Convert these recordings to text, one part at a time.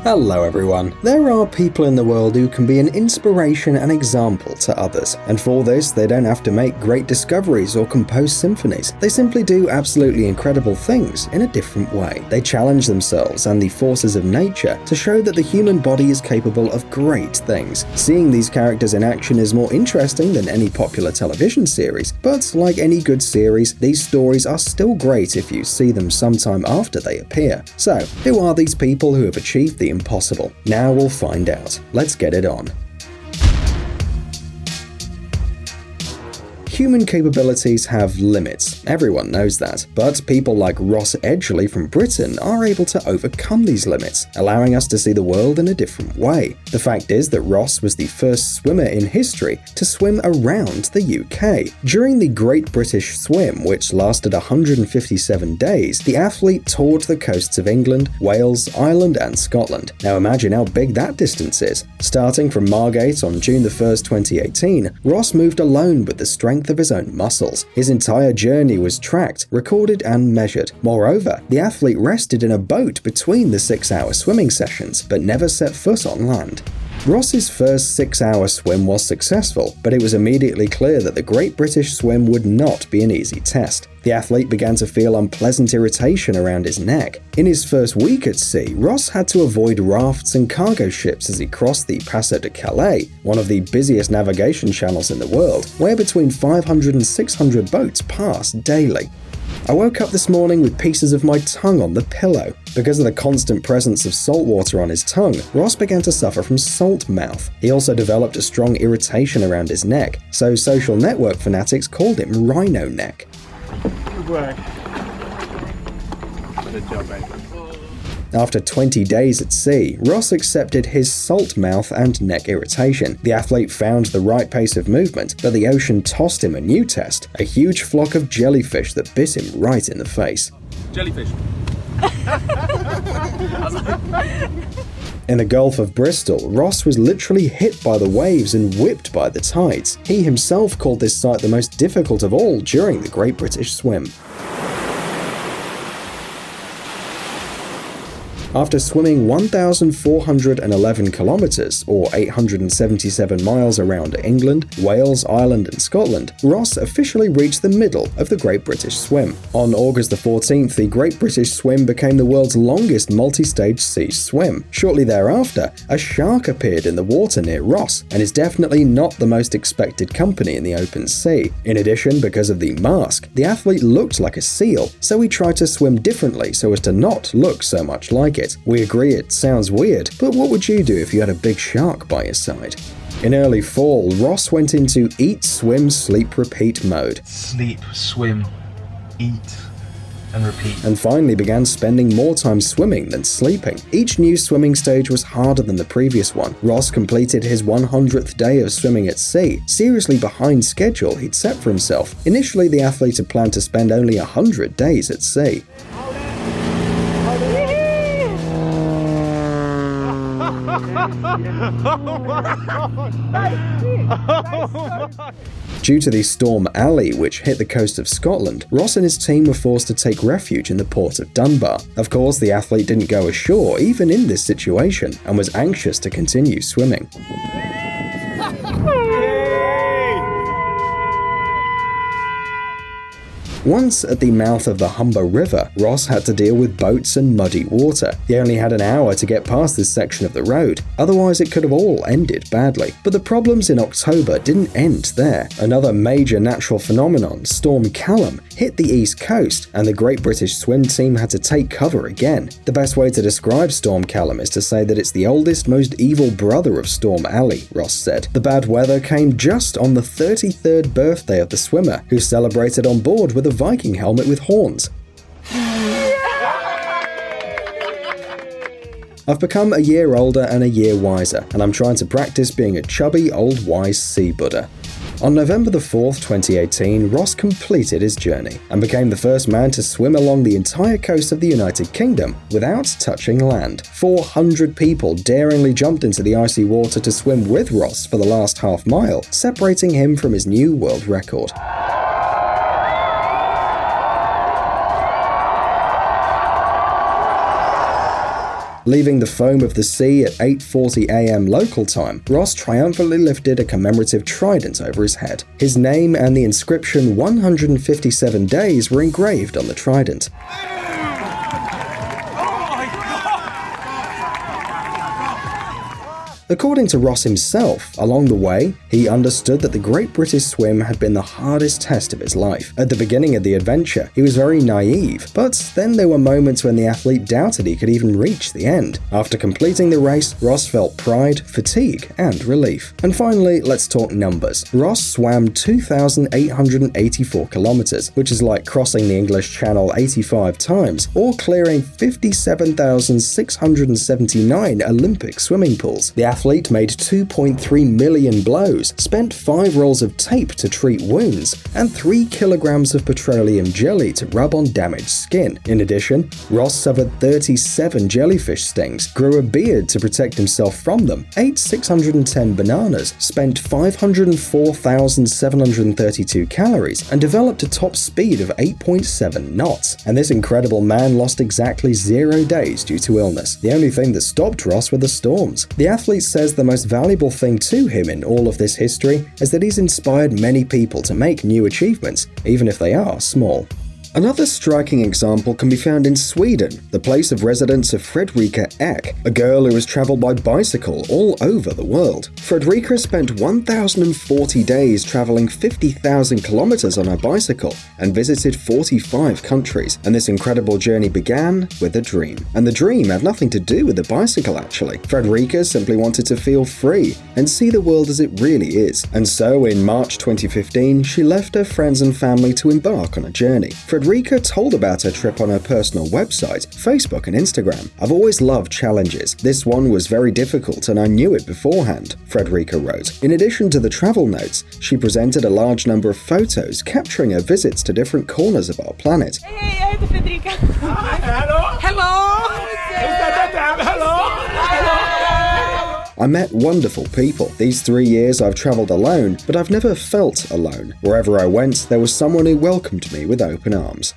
Hello everyone. There are people in the world who can be an inspiration and example to others, and for this they don't have to make great discoveries or compose symphonies. They simply do absolutely incredible things in a different way. They challenge themselves and the forces of nature to show that the human body is capable of great things. Seeing these characters in action is more interesting than any popular television series, but like any good series, these stories are still great if you see them sometime after they appear. So, who are these people who have achieved the impossible? Now we'll find out. Let's get it on. Human capabilities have limits, everyone knows that, but people like Ross Edgley from Britain are able to overcome these limits, allowing us to see the world in a different way. The fact is that Ross was the first swimmer in history to swim around the UK. During the Great British Swim, which lasted 157 days, the athlete toured the coasts of England, Wales, Ireland and Scotland. Now imagine how big that distance is. Starting from Margate on June 1st, 2018, Ross moved alone with the strength of his own muscles. His entire journey was tracked, recorded and measured. Moreover, the athlete rested in a boat between the 6-hour swimming sessions, but never set foot on land. Ross's first 6-hour swim was successful, but it was immediately clear that the Great British Swim would not be an easy test. The athlete began to feel unpleasant irritation around his neck. In his first week at sea, Ross had to avoid rafts and cargo ships as he crossed the Paso de Calais, one of the busiest navigation channels in the world, where between 500 and 600 boats pass daily. I woke up this morning with pieces of my tongue on the pillow. Because of the constant presence of salt water on his tongue, Ross began to suffer from salt mouth. He also developed a strong irritation around his neck, so social network fanatics called him Rhino Neck. Good work. Good job, mate. After 20 days at sea, Ross accepted his salt mouth and neck irritation. The athlete found the right pace of movement, but the ocean tossed him a new test, a huge flock of jellyfish that bit him right in the face. Jellyfish. In the Gulf of Bristol, Ross was literally hit by the waves and whipped by the tides. He himself called this sight the most difficult of all during the Great British Swim. After swimming 1,411 kilometers, or 877 miles around England, Wales, Ireland and Scotland, Ross officially reached the middle of the Great British Swim. On August the 14th, the Great British Swim became the world's longest multi-stage sea swim. Shortly thereafter, a shark appeared in the water near Ross, and is definitely not the most expected company in the open sea. In addition, because of the mask, the athlete looked like a seal, so he tried to swim differently so as to not look so much like it. We agree it sounds weird, but what would you do if you had a big shark by your side? In early fall, Ross went into eat, swim, sleep, repeat mode. Sleep, swim, eat, and repeat. And finally began spending more time swimming than sleeping. Each new swimming stage was harder than the previous one. Ross completed his 100th day of swimming at sea, seriously behind schedule he'd set for himself. Initially, the athlete had planned to spend only 100 days at sea. Due to the storm Alley, which hit the coast of Scotland, Ross and his team were forced to take refuge in the port of Dunbar. Of course, the athlete didn't go ashore even in this situation, and was anxious to continue swimming. Once at the mouth of the Humber River, Ross had to deal with boats and muddy water. He only had an hour to get past this section of the road, otherwise it could have all ended badly. But the problems in October didn't end there. Another major natural phenomenon, Storm Callum, hit the east coast, and the Great British Swim team had to take cover again. The best way to describe Storm Callum is to say that it's the oldest, most evil brother of Storm Alley, Ross said. The bad weather came just on the 33rd birthday of the swimmer, who celebrated on board with a Viking helmet with horns. I've become a year older and a year wiser, and I'm trying to practice being a chubby, old, wise sea Buddha. On November the 4th, 2018, Ross completed his journey and became the first man to swim along the entire coast of the United Kingdom without touching land. 400 people daringly jumped into the icy water to swim with Ross for the last half mile, separating him from his new world record. Leaving the foam of the sea at 8:40 a.m. local time, Ross triumphantly lifted a commemorative trident over his head. His name and the inscription 157 days were engraved on the trident. According to Ross himself, along the way, he understood that the Great British Swim had been the hardest test of his life. At the beginning of the adventure, he was very naive, but then there were moments when the athlete doubted he could even reach the end. After completing the race, Ross felt pride, fatigue, and relief. And finally, let's talk numbers. Ross swam 2,884 kilometers, which is like crossing the English Channel 85 times, or clearing 57,679 Olympic swimming pools. The athlete made 2.3 million blows, spent 5 rolls of tape to treat wounds, and 3 kilograms of petroleum jelly to rub on damaged skin. In addition, Ross suffered 37 jellyfish stings, grew a beard to protect himself from them, ate 610 bananas, spent 504,732 calories, and developed a top speed of 8.7 knots. And this incredible man lost exactly 0 days due to illness. The only thing that stopped Ross were the storms. The athlete says the most valuable thing to him in all of this history is that he's inspired many people to make new achievements, even if they are small. Another striking example can be found in Sweden, the place of residence of Fredrika Ek, a girl who has traveled by bicycle all over the world. Fredrika spent 1,040 days traveling 50,000 kilometers on her bicycle and visited 45 countries, and this incredible journey began with a dream. And the dream had nothing to do with the bicycle actually. Fredrika simply wanted to feel free and see the world as it really is. And so in March 2015, she left her friends and family to embark on a journey. Fredrika told about her trip on her personal website, Facebook and Instagram. "I've always loved challenges. This one was very difficult and I knew it beforehand," Fredrika wrote. In addition to the travel notes, she presented a large number of photos capturing her visits to different corners of our planet. Hey, jag heter Fredrika. Hello. Hello. I met wonderful people. These 3 years I've traveled alone, but I've never felt alone. Wherever I went, there was someone who welcomed me with open arms.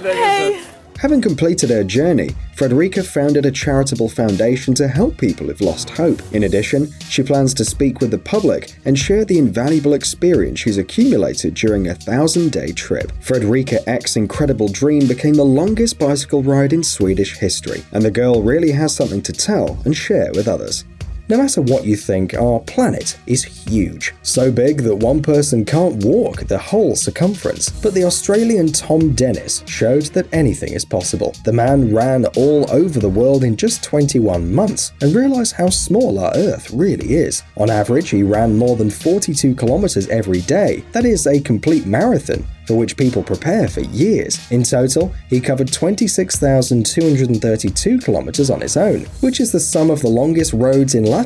Hey. Having completed her journey, Fredrika founded a charitable foundation to help people who've lost hope. In addition, she plans to speak with the public and share the invaluable experience she's accumulated during a 1,000-day trip. Fredrika Ek's incredible dream became the longest bicycle ride in Swedish history, and the girl really has something to tell and share with others. No matter what you think, our planet is huge. So big that one person can't walk the whole circumference. But the Australian Tom Dennis showed that anything is possible. The man ran all over the world in just 21 months and realized how small our Earth really is. On average, he ran more than 42 kilometers every day. That is a complete marathon, for which people prepare for years. In total, he covered 26,232 kilometers on his own, which is the sum of the longest roads in latitudes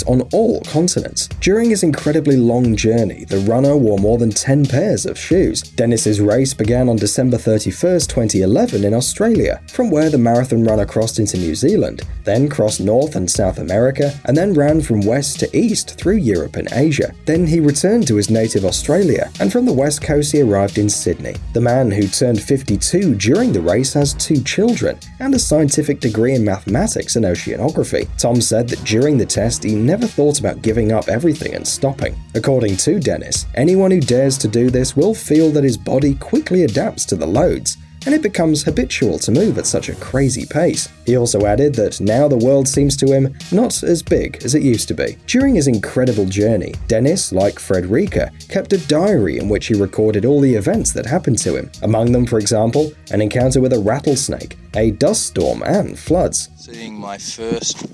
on all continents. During his incredibly long journey, the runner wore more than 10 pairs of shoes. Dennis's race began on December 31st, 2011 in Australia, from where the marathon runner crossed into New Zealand, then crossed North and South America, and then ran from west to east through Europe and Asia. Then he returned to his native Australia, and from the west coast he arrived in Sydney. The man who turned 52 during the race has 2 children and a scientific degree in mathematics and oceanography. Tom said that during the test he never thought about giving up everything and stopping. According to Dennis, anyone who dares to do this will feel that his body quickly adapts to the loads, and it becomes habitual to move at such a crazy pace. He also added that now the world seems to him not as big as it used to be. During his incredible journey, Dennis, like Fredrika, kept a diary in which he recorded all the events that happened to him. Among them, for example, an encounter with a rattlesnake, a dust storm, and floods. Seeing my first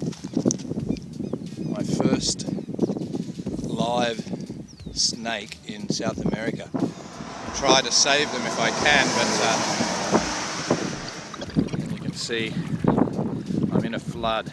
live snake in South America. Try to save them if I can, but you can see I'm in a flood.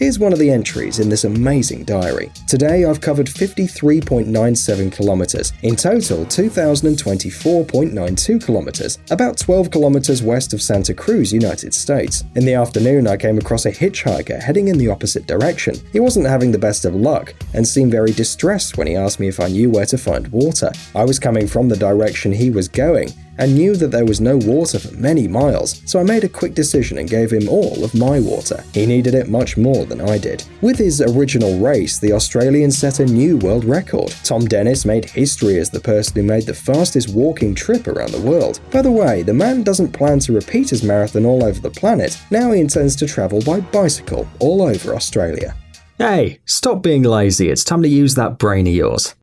Here's one of the entries in this amazing diary. Today I've covered 53.97 kilometers, in total 2,024.92 kilometers, about 12 kilometers west of Santa Cruz, United States. In the afternoon I came across a hitchhiker heading in the opposite direction. He wasn't having the best of luck and seemed very distressed when he asked me if I knew where to find water. I was coming from the direction he was going and knew that there was no water for many miles, so I made a quick decision and gave him all of my water. He needed it much more than I did. With his original race, the Australian set a new world record. Tom Dennis made history as the person who made the fastest walking trip around the world. By the way, the man doesn't plan to repeat his marathon all over the planet. Now he intends to travel by bicycle all over Australia. Hey, stop being lazy, it's time to use that brain of yours.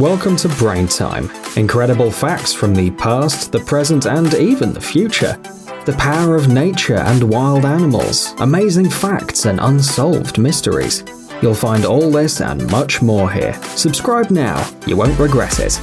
Welcome to Brain Time. Incredible facts from the past, the present, and even the future. The power of nature and wild animals, amazing facts and unsolved mysteries. You'll find all this and much more here. Subscribe now, you won't regret it.